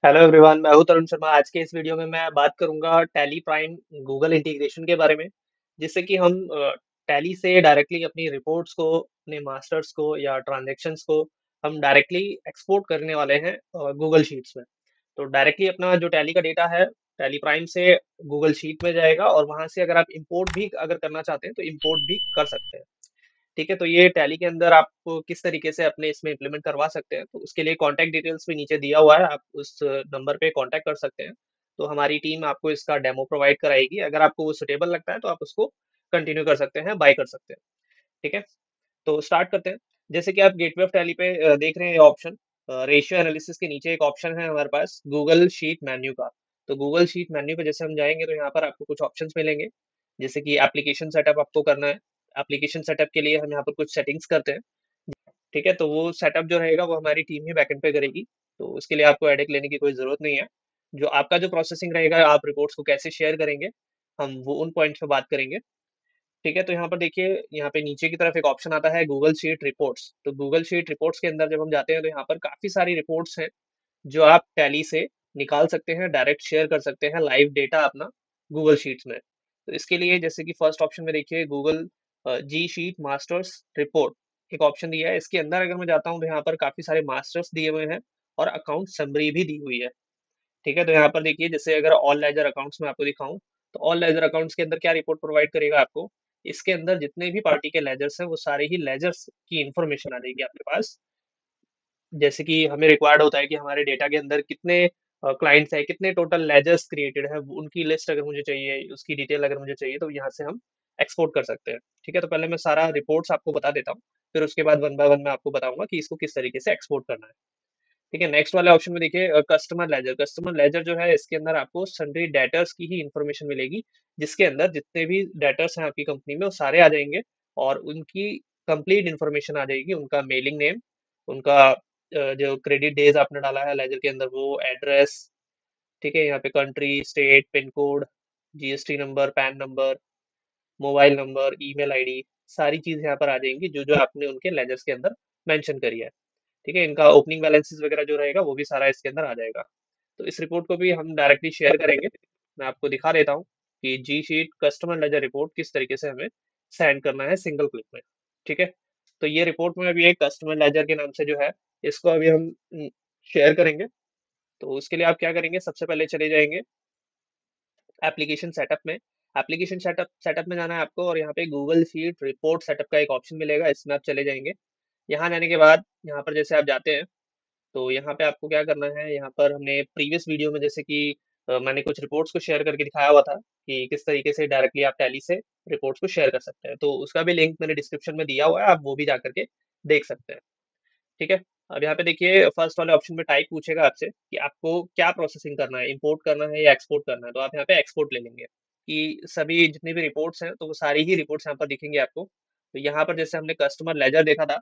Hello everyone, मैं हूं तरुण शर्मा। आज के इस वीडियो में मैं बात करूंगा टैली प्राइम गूगल इंटीग्रेशन के बारे में, जिससे कि हम टैली से डायरेक्टली अपनी रिपोर्ट्स को, अपने मास्टर्स को या ट्रांजैक्शंस को हम डायरेक्टली एक्सपोर्ट करने वाले हैं गूगल शीट्स में। तो डायरेक्टली अपना जो टैली का डेटा है टैली प्राइम से गूगल शीट में जाएगा, और वहां से अगर आप इंपोर्ट भी अगर करना चाहते हैं तो इंपोर्ट भी कर सकते हैं। ठीक है, तो ये टैली के अंदर आप किस तरीके से अपने इसमें इम्प्लीमेंट करवा सकते हैं, तो उसके लिए कॉन्टैक्ट डिटेल्स भी नीचे दिया हुआ है, आप उस नंबर पे कॉन्टैक्ट कर सकते हैं। तो हमारी टीम आपको इसका डेमो प्रोवाइड कराएगी। अगर आपको वो सुटेबल लगता है तो आप उसको कंटिन्यू कर सकते हैं, बाय कर सकते हैं। ठीक है, तो स्टार्ट करते हैं। जैसे कि आप गेटवे ऑफ टैली पे देख रहे हैं ये ऑप्शन, रेशियो एनालिसिस के नीचे एक ऑप्शन है हमारे पास गूगल शीट मेन्यू का। तो गूगल शीट मेन्यू पे जैसे हम जाएंगे तो यहाँ पर आपको कुछ ऑप्शंस मिलेंगे, जैसे कि एप्लीकेशन सेटअप आपको करना है। एप्लीकेशन सेटअप के लिए हम यहाँ पर कुछ सेटिंग्स करते हैं। ठीक है, तो वो सेटअप जो रहेगा वो हमारी टीम ही बैकएंड पे करेगी, तो उसके लिए आपको हेडेक लेने की कोई ज़रूरत नहीं है। जो आपका जो प्रोसेसिंग रहेगा, आप रिपोर्ट्स को कैसे शेयर करेंगे, हम वो उन पॉइंट्स पे बात करेंगे। ठीक है, तो यहाँ पर देखिए, यहाँ पे नीचे की तरफ एक ऑप्शन आता है गूगल शीट रिपोर्ट्स। तो गूगल शीट रिपोर्ट्स के अंदर जब हम जाते हैं तो यहाँ पर काफ़ी सारी रिपोर्ट्स हैं जो आप टैली से निकाल सकते हैं, डायरेक्ट शेयर कर सकते हैं लाइव डेटा अपना गूगल शीट्स में। तो इसके लिए जैसे कि फर्स्ट ऑप्शन में देखिए गूगल जी शीट मास्टर्स रिपोर्ट एक ऑप्शन दिया है। इसके अंदर अगर मैं जाता हूँ तो यहाँ पर काफ़ी सारे मास्टर्स दिए हुए हैं और अकाउंट समरी भी दी हुई है। ठीक है, तो यहाँ पर देखिए, जैसे अगर ऑल लेजर अकाउंट्स में आपको दिखाऊं, तो ऑल लेजर अकाउंट्स के अंदर क्या रिपोर्ट प्रोवाइड करेगा आपको, इसके अंदर जितने भी पार्टी के लेजर्स हैं वो सारे ही लेजर्स की इंफॉर्मेशन आ जाएगी आपके पास। जैसे कि हमें रिक्वायर्ड होता है कि हमारे डेटा के अंदर कितने क्लाइंट्स हैं, कितने टोटल लेजर्स क्रिएटेड है, उनकी लिस्ट अगर मुझे चाहिए, उसकी डिटेल अगर मुझे चाहिए, तो यहाँ से हम एक्सपोर्ट कर सकते हैं। ठीक है, तो पहले मैं सारा रिपोर्ट्स आपको बता देता हूँ, फिर उसके बाद वन बाय वन मैं आपको बताऊंगा कि इसको किस तरीके से एक्सपोर्ट करना है। ठीक है, नेक्स्ट वाले ऑप्शन में देखिए कस्टमर लेजर। कस्टमर लेजर जो है, इसके अंदर आपको सन्ड्री डेटर्स की ही इंफॉर्मेशन मिलेगी, जिसके अंदर जितने भी डेटर्स हैं आपकी कंपनी में वो सारे आ जाएंगे, और उनकी कंप्लीट इंफॉर्मेशन आ जाएगी, उनका मेलिंग नेम, उनका जो क्रेडिट डेज आपने डाला है लेजर के अंदर वो एड्रेस। ठीक है, यहाँ पे country, state, pin code, GST number, pan number, mobile number, email ID, सारी चीज यहाँ पर आ जाएंगी जो जो आपने उनके लेजर्स के अंदर मेंशन करी है। ठीक है, इनका ओपनिंग बैलेंसेस वगैरह जो रहेगा वो भी सारा इसके अंदर आ जाएगा। तो इस रिपोर्ट को भी हम डायरेक्टली शेयर करेंगे। मैं आपको दिखा देता हूँ कि जी शीट कस्टमर लेजर रिपोर्ट किस तरीके से हमें सेंड करना है सिंगल क्लिक में। ठीक है, तो ये रिपोर्ट में अभी एक कस्टमर लेजर के नाम से जो है, इसको अभी हम शेयर करेंगे। तो उसके लिए आप क्या करेंगे, सबसे पहले चले जाएंगे एप्लीकेशन सेटअप में। एप्लीकेशन सेटअप में जाना है आपको, और यहाँ पे गूगल शीट रिपोर्ट सेटअप का एक ऑप्शन मिलेगा, इसमें आप चले जाएंगे। यहाँ जाने के बाद यहाँ पर जैसे आप जाते हैं, तो यहाँ पे आपको क्या करना है, यहाँ पर हमने प्रीवियस वीडियो में जैसे कि मैंने कुछ रिपोर्ट्स को शेयर करके दिखाया हुआ था कि किस तरीके से डायरेक्टली आप टैली से रिपोर्ट्स को शेयर कर सकते हैं, तो उसका भी लिंक मैंने डिस्क्रिप्शन में दिया हुआ है, आप वो भी जा करके देख सकते हैं। ठीक है, अब यहाँ पे देखिए फर्स्ट वाले ऑप्शन में टाइप पूछेगा आपसे कि आपको क्या प्रोसेसिंग करना है, इंपोर्ट करना है या एक्सपोर्ट करना है, तो आप यहाँ पे एक्सपोर्ट ले लेंगे कि सभी जितनी भी रिपोर्ट्स हैं तो वो सारी ही रिपोर्ट्स यहाँ पर दिखेंगी आपको। तो यहाँ पर जैसे हमने कस्टमर लेजर देखा था,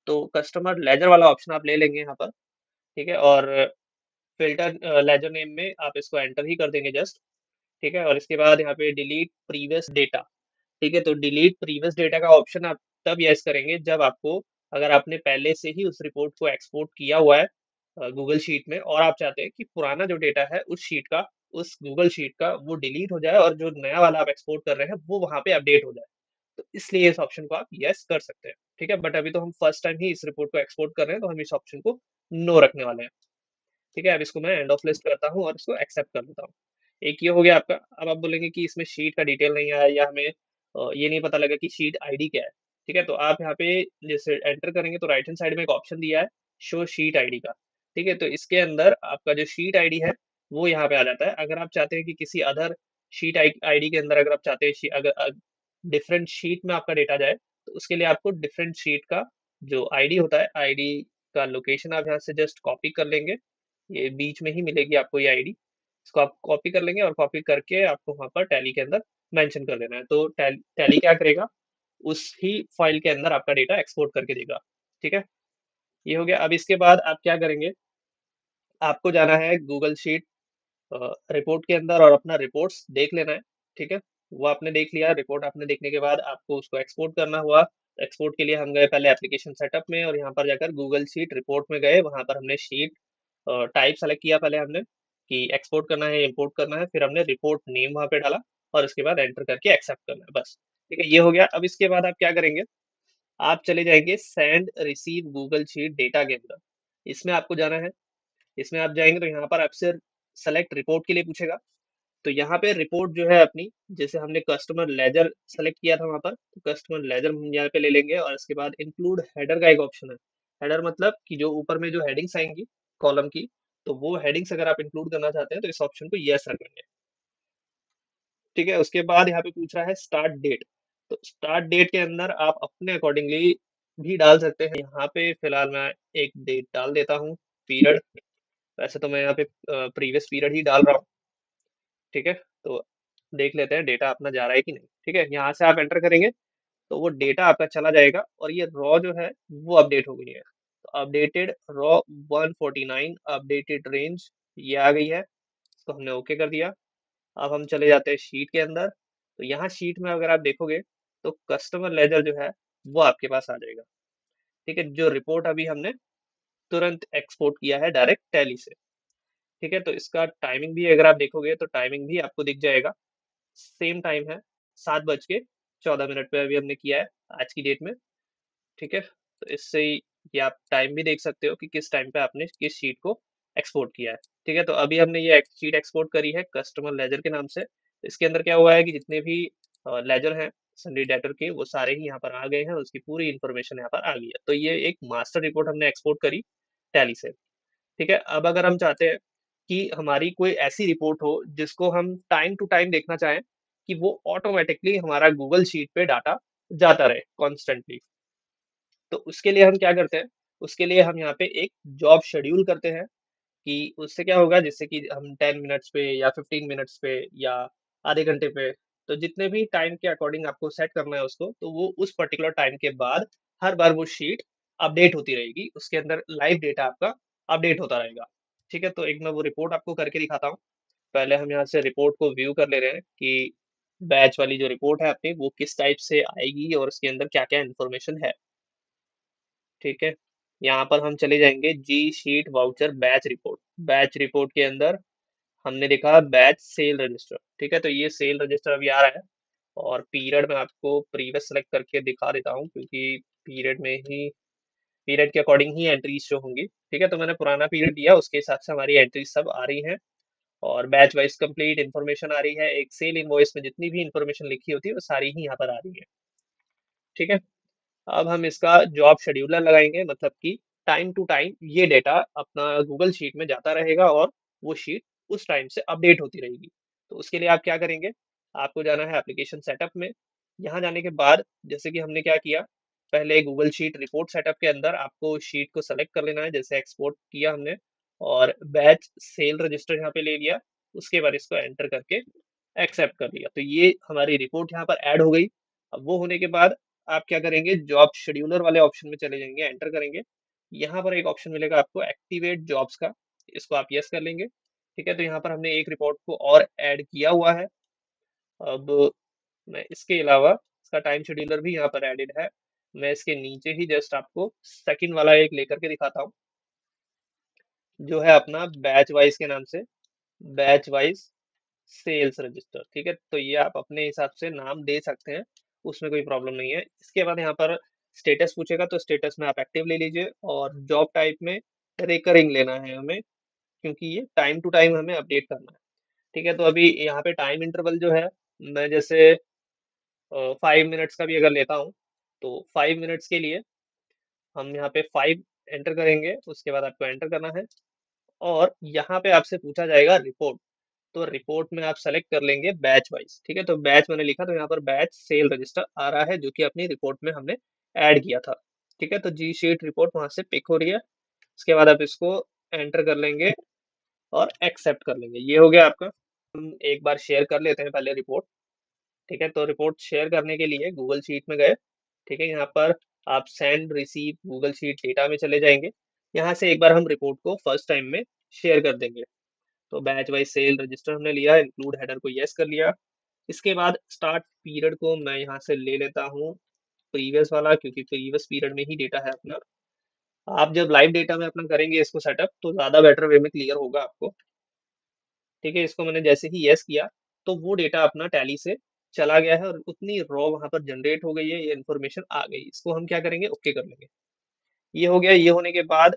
तो कस्टमर लेजर वाला ऑप्शन आप ले लेंगे यहाँ पर। ठीक है, और फिल्टर लेजर नेम में आप इसको एंटर ही कर देंगे जस्ट। ठीक है, और इसके बाद यहाँ पे डिलीट प्रीवियस डेटा। ठीक है, तो डिलीट प्रीवियस डेटा का ऑप्शन आप तब यस करेंगे जब आपको, अगर आपने पहले से ही उस रिपोर्ट को एक्सपोर्ट किया हुआ है गूगल शीट में, और आप चाहते हैं कि पुराना जो डेटा है उस शीट का, उस गूगल शीट का वो डिलीट हो जाए और जो नया वाला आप एक्सपोर्ट कर रहे हैं वो वहां पे अपडेट हो जाए, तो इसलिए इस ऑप्शन को आप यस कर सकते हैं। ठीक है, बट अभी तो हम फर्स्ट टाइम ही इस रिपोर्ट को एक्सपोर्ट कर रहे हैं, तो हम इस ऑप्शन को नो रखने वाले हैं। ठीक है, अब इसको मैं एंड ऑफ लिस्ट करता हूँ और इसको एक्सेप्ट कर देता हूँ। एक ये हो गया आपका। अब आप बोलेंगे कि इसमें शीट का डिटेल नहीं आया, या हमें ये नहीं पता लगा कि शीट आईडी क्या है। ठीक है, तो आप यहाँ पे जैसे एंटर करेंगे तो राइट हैंड साइड में एक ऑप्शन दिया है शो शीट आईडी का। ठीक है, तो इसके अंदर आपका जो शीट आईडी है वो यहाँ पे आ जाता है। अगर आप चाहते हैं कि किसी अदर शीट आईडी के अंदर, अगर आप चाहते हैं अगर डिफरेंट शीट में आपका डेटा जाए, तो उसके लिए आपको डिफरेंट शीट का जो आईडी होता है, आईडी का लोकेशन आप यहाँ से जस्ट कॉपी कर लेंगे। ये बीच में ही मिलेगी आपको ये आईडी, इसको आप कॉपी कर लेंगे, और कॉपी करके आपको वहां पर टैली के अंदर मेंशन कर देना है। तो टैली क्या करेगा, उस ही फाइल के अंदर आपका डेटा एक्सपोर्ट करके देगा। ठीक है, ये हो गया। अब इसके बाद आप क्या करेंगे, आपको जाना है गूगल शीट रिपोर्ट के अंदर और अपना रिपोर्ट्स देख लेना है। ठीक है, वो आपने देख लिया, रिपोर्ट आपने देखने के बाद आपको उसको एक्सपोर्ट करना हुआ। एक्सपोर्ट के लिए हम गए पहले एप्लीकेशन सेटअप में, और यहाँ पर जाकर गूगल शीट रिपोर्ट में गए, वहां पर हमने शीट टाइप सेलेक्ट किया पहले हमने कि एक्सपोर्ट करना है, इंपोर्ट करना है, फिर हमने रिपोर्ट नेम वहाँ पे डाला और उसके बाद एंटर करके एक्सेप्ट करना है बस। ठीक है, ये हो गया। अब इसके बाद आप क्या करेंगे, आप चले जाएंगे send receive Google sheet data के अंदर। इसमें आपको जाना है, इसमें आप जाएंगे तो यहाँ पर आपसे सेलेक्ट रिपोर्ट के लिए पूछेगा। तो यहाँ पे रिपोर्ट जो है अपनी, जैसे हमने कस्टमर लेजर सेलेक्ट किया था वहां पर, तो कस्टमर लेजर हम यहाँ पे ले लेंगे और इसके बाद इंक्लूड हेडर का एक ऑप्शन है। हेडर मतलब कि जो ऊपर में जो हेडिंग्स आएंगी कॉलम की, तो वो हेडिंग्स अगर आप इंक्लूड करना चाहते हैं तो इस ऑप्शन को यस रखेंगे। ठीक है, उसके बाद यहाँ पे पूछ रहा है स्टार्ट डेट। तो स्टार्ट डेट के अंदर आप अपने अकॉर्डिंगली भी डाल सकते हैं। यहाँ पे फिलहाल मैं एक डेट डाल देता हूँ, पीरियड। वैसे तो मैं यहाँ पे प्रीवियस पीरियड ही डाल रहा हूँ। ठीक है, तो देख लेते हैं डेटा अपना जा रहा है कि नहीं। ठीक है, यहाँ से आप एंटर करेंगे तो वो डेटा आपका चला जाएगा और ये रॉ जो है वो अपडेट हो गई है। तो अपडेटेड रॉ 149 अपडेटेड रेंज ये आ गई है, इसको हमने ओके कर दिया। अब हम चले जाते हैं शीट के अंदर। तो यहाँ शीट में अगर आप देखोगे तो कस्टमर लेजर जो है वो आपके पास आ जाएगा। ठीक है, जो रिपोर्ट अभी हमने तुरंत एक्सपोर्ट किया है डायरेक्ट टैली से। ठीक है, तो इसका टाइमिंग भी अगर आप देखोगे तो टाइमिंग भी आपको दिख जाएगा। सेम टाइम है, 7:14 पे अभी हमने किया है आज की डेट में। ठीक है, तो इससे ही ये आप टाइम भी देख सकते हो कि किस टाइम पे आपने किस शीट को एक्सपोर्ट किया है। ठीक है, तो अभी हमने ये शीट एक्सपोर्ट करी है कस्टमर लेजर के नाम से। इसके अंदर क्या हुआ है कि जितने भी लेजर हैं सन्डी डेटर के, वो सारे ही यहाँ पर आ गए हैं, उसकी पूरी इन्फॉर्मेशन यहाँ पर आ गई है। तो ये एक मास्टर रिपोर्ट हमने एक्सपोर्ट करी टैली से। ठीक है, अब अगर हम चाहते हैं कि हमारी कोई ऐसी रिपोर्ट हो जिसको हम टाइम टू टाइम देखना चाहें, कि वो ऑटोमेटिकली हमारा गूगल शीट पे डाटा जाता रहे कॉन्स्टेंटली, तो उसके लिए हम क्या करते हैं, उसके लिए हम यहाँ पे एक जॉब शेड्यूल करते हैं। कि उससे क्या होगा, जिससे कि हम 10 मिनट्स पे या 15 मिनट्स पे या आधे घंटे पे, तो जितने भी टाइम के अकॉर्डिंग आपको सेट करना है उसको, तो वो उस पर्टिकुलर टाइम के बाद हर बार वो शीट अपडेट होती रहेगी, उसके अंदर लाइव डेटा आपका अपडेट होता रहेगा। ठीक है, तो एक मैं वो रिपोर्ट आपको करके दिखाता हूँ। पहले हम यहाँ से रिपोर्ट को व्यू कर ले रहे हैं कि बैच वाली जो रिपोर्ट है अपनी वो किस टाइप से आएगी और उसके अंदर क्या क्या इन्फॉर्मेशन है। ठीक है, यहाँ पर हम चले जाएंगे जी sheet voucher batch report. Batch report के अंदर हमने देखा बैच सेल रजिस्टर। ठीक है, तो ये सेल रजिस्टर अभी आ रहा है और पीरियड में आपको प्रीवियस सेलेक्ट करके दिखा देता हूँ, क्योंकि पीरियड में ही, पीरियड के अकॉर्डिंग ही एंट्रीज शो होंगी। ठीक है, तो मैंने पुराना पीरियड दिया, उसके हिसाब से हमारी एंट्रीज सब आ रही हैं और बैच वाइज कंप्लीट इन्फॉर्मेशन आ रही है। एक सेल इनवॉइस में जितनी भी इन्फॉर्मेशन लिखी होती है वो सारी ही यहाँ पर आ रही है। ठीक है, अब हम इसका जॉब शेड्यूलर लगाएंगे, मतलब कि टाइम टू टाइम ये डेटा अपना गूगल शीट में जाता रहेगा और वो शीट उस टाइम से अपडेट होती रहेगी। तो उसके लिए आप क्या करेंगे, आपको जाना है एप्लीकेशन सेटअप में। यहाँ जाने के बाद जैसे कि हमने क्या किया, पहले गूगल शीट रिपोर्ट सेटअप के अंदर आपको शीट को सेलेक्ट कर लेना है, जैसे एक्सपोर्ट किया हमने और बैच सेल रजिस्टर यहाँ पे ले लिया। उसके बाद इसको एंटर करके एक्सेप्ट कर लिया, तो ये हमारी रिपोर्ट यहाँ पर ऐड हो गई। अब वो होने के बाद आप क्या करेंगे, जॉब शेड्यूलर वाले ऑप्शन में चले जाएंगे, एंटर करेंगे। यहाँ पर एक ऑप्शन मिलेगा आपको एक्टिवेट जॉब्स का, इसको आप यस कर लेंगे। ठीक है, तो यहाँ पर हमने एक रिपोर्ट को और ऐड किया हुआ है। अब मैं इसके अलावा इसका टाइम शेड्यूलर भी यहाँ पर एडेड है। मैं इसके नीचे ही जस्ट आपको सेकंड वाला एक लेकर के दिखाता हूँ, जो है अपना बैच वाइज के नाम से, बैच वाइज सेल्स रजिस्टर। ठीक है, तो ये आप अपने हिसाब से नाम दे सकते हैं, उसमें कोई प्रॉब्लम नहीं है। इसके बाद यहाँ पर स्टेटस पूछेगा, तो स्टेटस में आप एक्टिव ले लीजिए और जॉब टाइप में रिकरिंग लेना है हमें, क्योंकि ये टाइम टू टाइम हमें अपडेट करना है। ठीक है, तो अभी यहाँ पे टाइम इंटरवल जो है, मैं जैसे 5 मिनट्स का भी अगर लेता हूँ, तो 5 मिनट्स के लिए हम यहाँ पे 5 एंटर करेंगे, उसके बाद आपको एंटर करना है और यहाँ पे आपसे पूछा जाएगा रिपोर्ट। तो रिपोर्ट में आप सेलेक्ट कर लेंगे बैच वाइज। ठीक है, तो बैच मैंने लिखा तो यहाँ पर बैच सेल रजिस्टर आ रहा है, जो कि अपनी रिपोर्ट में हमने ऐड किया था। ठीक है, तो जी शीट रिपोर्ट वहां से पिक हो रही है। उसके बाद आप इसको एंटर कर लेंगे और एक्सेप्ट कर लेंगे, ये हो गया आपका। हम एक बार शेयर कर लेते हैं पहले रिपोर्ट। ठीक है, तो रिपोर्ट शेयर करने के लिए गूगल शीट में गए। ठीक है, यहाँ पर आप send receive Google sheet data में चले जाएंगे। यहाँ से एक बार हम रिपोर्ट को फर्स्ट टाइम में शेयर कर देंगे। तो बैच वाइज सेल रजिस्टर हमने लिया, इंक्लूड हेडर को यस कर लिया। इसके बाद स्टार्ट पीरियड को मैं यहाँ से ले लेता हूँ प्रीवियस वाला, क्योंकि प्रीवियस पीरियड में ही डेटा है अपना। आप जब लाइव डेटा में अपना करेंगे इसको सेटअप, तो ज़्यादा बेटर वे में क्लियर होगा आपको। ठीक है, इसको मैंने जैसे ही यस किया, तो वो डेटा अपना टैली से चला गया है और उतनी रॉ वहाँ पर जनरेट हो गई है, ये इन्फॉर्मेशन आ गई। इसको हम क्या करेंगे, ओके कर लेंगे। ये हो गया। ये होने के बाद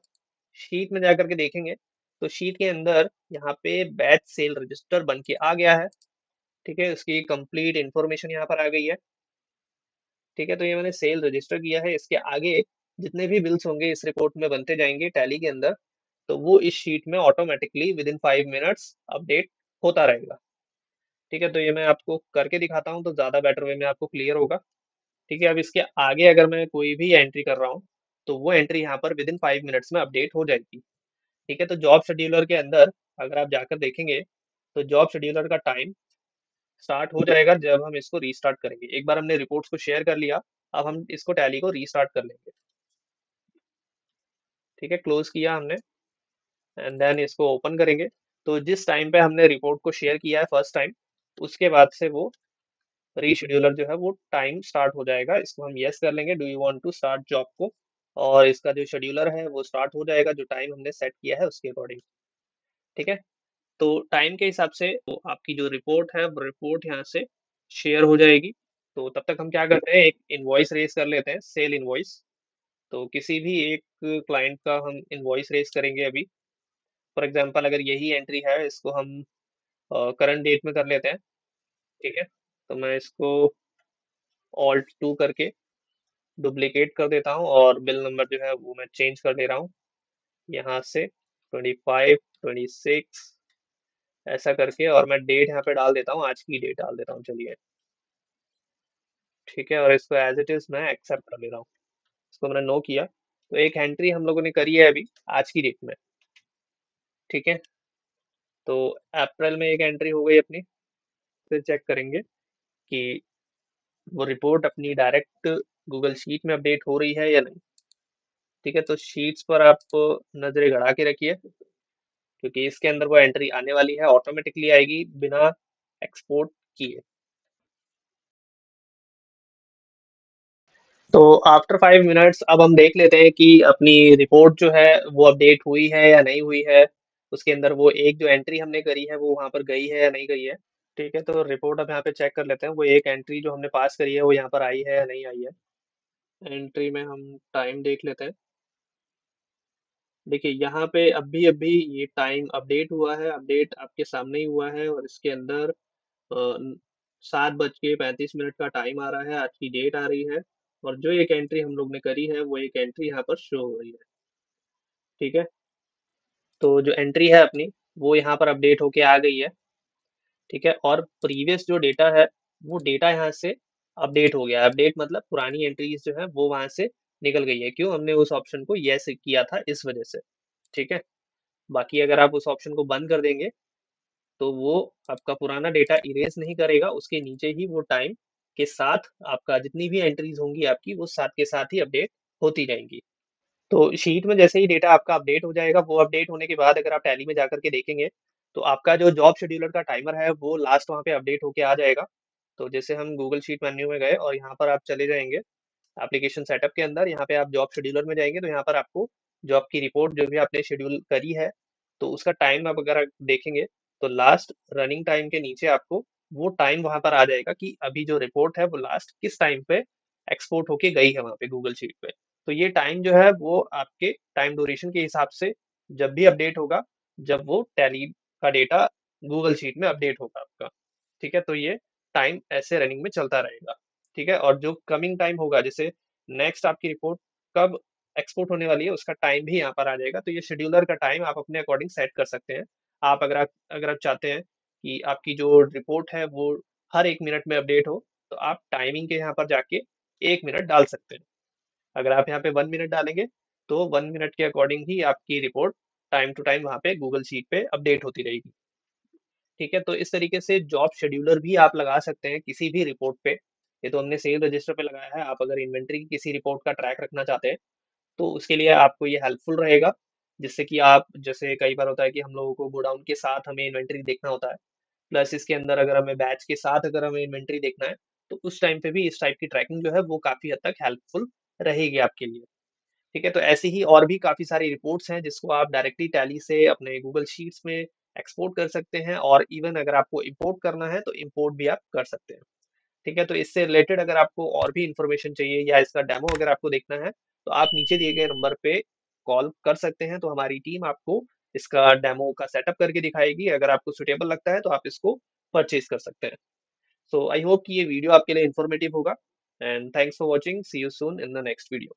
शीट में जाकर के देखेंगे, तो शीट के अंदर यहाँ पे बैच सेल रजिस्टर बन के आ गया है। ठीक है, उसकी कंप्लीट इन्फॉर्मेशन यहाँ पर आ गई है। ठीक है, तो ये मैंने सेल रजिस्टर किया है। इसके आगे जितने भी बिल्स होंगे इस रिपोर्ट में बनते जाएंगे टैली के अंदर, तो वो इस शीट में automatically with in 5 minutes update होता रहेगा। ठीक है, तो ये मैं आपको करके दिखाता हूँ तो ज़्यादा बेटर वे में आपको क्लियर होगा। ठीक है, अब इसके आगे अगर मैं कोई भी एंट्री कर रहा हूँ, तो वो एंट्री यहाँ पर विद इन 5 मिनट्स में अपडेट हो जाएगी। ठीक है, तो जॉब शेड्यूलर के अंदर अगर आप जाकर देखेंगे, तो जॉब शेड्यूलर का टाइम स्टार्ट हो जाएगा जब हम इसको रीस्टार्ट करेंगे। एक बार हमने रिपोर्ट्स को शेयर कर लिया, अब हम इसको टैली को रीस्टार्ट कर लेंगे। ठीक है, क्लोज किया हमने एंड देन इसको ओपन करेंगे। तो जिस टाइम पे हमने रिपोर्ट को शेयर किया है फर्स्ट टाइम, उसके बाद से वो रीशेड्यूलर जो है वो टाइम स्टार्ट हो जाएगा। इसको हम यस कर लेंगे, do you want to start job को, और इसका जो शेड्यूलर है वो स्टार्ट हो जाएगा जो टाइम हमने सेट किया है उसके अकॉर्डिंग। ठीक है, तो टाइम के हिसाब से तो आपकी जो रिपोर्ट है वो रिपोर्ट यहाँ से शेयर हो जाएगी। तो तब तक हम क्या करते हैं, एक इनवॉइस रेस कर लेते हैं, सेल इनवॉइस। तो किसी भी एक क्लाइंट का हम इनवॉइस रेस करेंगे अभी। फॉर एग्जांपल अगर यही एंट्री है, इसको हम करंट डेट में कर लेते हैं। ठीक है, तो मैं इसको ऑल्ट 2 करके डुप्लीकेट कर देता हूँ और बिल नंबर जो है वो मैं चेंज कर दे रहा हूँ यहाँ से 25 26 ऐसा करके, और मैं डेट यहाँ पे डाल देता हूँ, आज की डेट डाल देता हूँ, चलिए। ठीक है, और इसको एज इट इज मैं एक्सेप्ट कर ले रहा हूँ। इसको मैंने नो किया। तो एक एंट्री हम लोगों ने करी है अभी आज की डेट में। ठीक है, तो अप्रैल में एक एंट्री हो गई अपनी। फिर चेक करेंगे कि वो रिपोर्ट अपनी डायरेक्ट गूगल शीट में अपडेट हो रही है या नहीं। ठीक है, तो शीट्स पर आप नजरें गड़ा के रखिए, क्योंकि इसके अंदर वो एंट्री आने वाली है, ऑटोमेटिकली आएगी बिना एक्सपोर्ट किए। तो आफ्टर 5 मिनट्स अब हम देख लेते हैं कि अपनी रिपोर्ट जो है वो अपडेट हुई है या नहीं हुई है। उसके अंदर वो एक जो एंट्री हमने करी है वो वहां पर गई है या नहीं गई है। ठीक है, तो रिपोर्ट अब यहाँ पे चेक कर लेते हैं, वो एक एंट्री जो हमने पास करी है वो यहाँ पर आई है या नहीं आई है। एंट्री में हम टाइम देख लेते हैं। देखिए यहाँ पे अभी अभी ये टाइम अपडेट हुआ है, अपडेट आपके सामने ही हुआ है, और इसके अंदर 7:35 का टाइम आ रहा है, आज की डेट आ रही है, और जो एक एंट्री हम लोग ने करी है वो एक एंट्री यहाँ पर शो हो रही है। ठीक है, तो जो एंट्री है अपनी वो यहाँ पर अपडेट होके आ गई है। ठीक है, और प्रीवियस जो डेटा है वो डेटा यहाँ से अपडेट हो गया है। अपडेट मतलब पुरानी एंट्रीज जो है वो वहां से निकल गई है। क्यों, हमने उस ऑप्शन को यस किया था इस वजह से। ठीक है, बाकी अगर आप उस ऑप्शन को बंद कर देंगे, तो वो आपका पुराना डेटा इरेज नहीं करेगा, उसके नीचे ही वो टाइम के साथ आपका जितनी भी एंट्रीज होंगी आपकी वो साथ के साथ ही अपडेट होती जाएंगी। तो शीट में जैसे ही डेटा आपका अपडेट हो जाएगा, वो अपडेट होने के बाद अगर आप टैली में जाकर के देखेंगे, तो आपका जो जॉब शेड्यूलर का टाइमर है वो लास्ट वहाँ पे अपडेट होके आ जाएगा। तो जैसे हम गूगल शीट मेन्यू में गए और यहाँ पर आप चले जाएंगे एप्लीकेशन सेटअप के अंदर, यहाँ पे आप जॉब शेड्यूलर में जाएंगे, तो यहाँ पर आपको जॉब की रिपोर्ट जो भी आपने शेड्यूल करी है, तो उसका टाइम आप अगर देखेंगे, तो लास्ट रनिंग टाइम के नीचे आपको वो टाइम वहां पर आ जाएगा कि अभी जो रिपोर्ट है वो लास्ट किस टाइम पे एक्सपोर्ट होके गई है वहां पे गूगल शीट पे। तो ये टाइम जो है वो आपके टाइम ड्यूरेशन के हिसाब से जब भी अपडेट होगा, जब वो टैली का डेटा गूगल शीट में अपडेट होगा आपका। ठीक है, तो ये टाइम ऐसे रनिंग में चलता रहेगा। ठीक है, और जो कमिंग टाइम होगा, जैसे नेक्स्ट आपकी रिपोर्ट कब एक्सपोर्ट होने वाली है उसका टाइम भी यहाँ पर आ जाएगा। तो ये शेड्यूलर का टाइम आप अपने अकॉर्डिंग सेट कर सकते हैं। आप अगर आप चाहते हैं कि आपकी जो रिपोर्ट है वो हर 1 मिनट में अपडेट हो, तो आप टाइमिंग के यहाँ पर जाके 1 मिनट डाल सकते हैं। अगर आप यहाँ पे 1 मिनट डालेंगे, तो 1 मिनट के अकॉर्डिंग ही आपकी रिपोर्ट टाइम टू टाइम वहाँ पे गूगल शीट पे अपडेट होती रहेगी। ठीक है, तो इस तरीके से जॉब शेड्यूलर भी आप लगा सकते हैं किसी भी रिपोर्ट पे। ये तो हमने सेल रजिस्टर पे लगाया है, आप अगर इन्वेंट्री की किसी रिपोर्ट का ट्रैक रखना चाहते हैं, तो उसके लिए आपको ये हेल्पफुल रहेगा। जिससे कि आप, जैसे कई बार होता है कि हम लोगों को गोडाउन के साथ हमें इन्वेंट्री देखना होता है, प्लस इसके अंदर अगर हमें बैच के साथ अगर हमें इन्वेंट्री देखना है, तो उस टाइम पे भी इस टाइप की ट्रैकिंग जो है वो काफ़ी हद तक हेल्पफुल रहेगी आपके लिए। ठीक है? तो ऐसी ही और भी काफ़ी सारी रिपोर्ट्स हैं जिसको आप डायरेक्टली टैली से अपने गूगल शीट्स में एक्सपोर्ट कर सकते हैं और इवन अगर आपको इम्पोर्ट करना है तो इम्पोर्ट भी आप कर सकते हैं। ठीक है? तो इससे रिलेटेड अगर आपको और भी इन्फॉर्मेशन चाहिए या इसका डेमो अगर आपको देखना है, तो आप नीचे दिए गए नंबर पे कॉल कर सकते हैं, तो हमारी टीम आपको इसका डेमो का सेटअप करके दिखाएगी। अगर आपको सूटेबल लगता है तो आप इसको परचेज़ कर सकते हैं। सो आई होप कि ये वीडियो आपके लिए इन्फॉर्मेटिव होगा and thanks for watching. See you soon in the next video.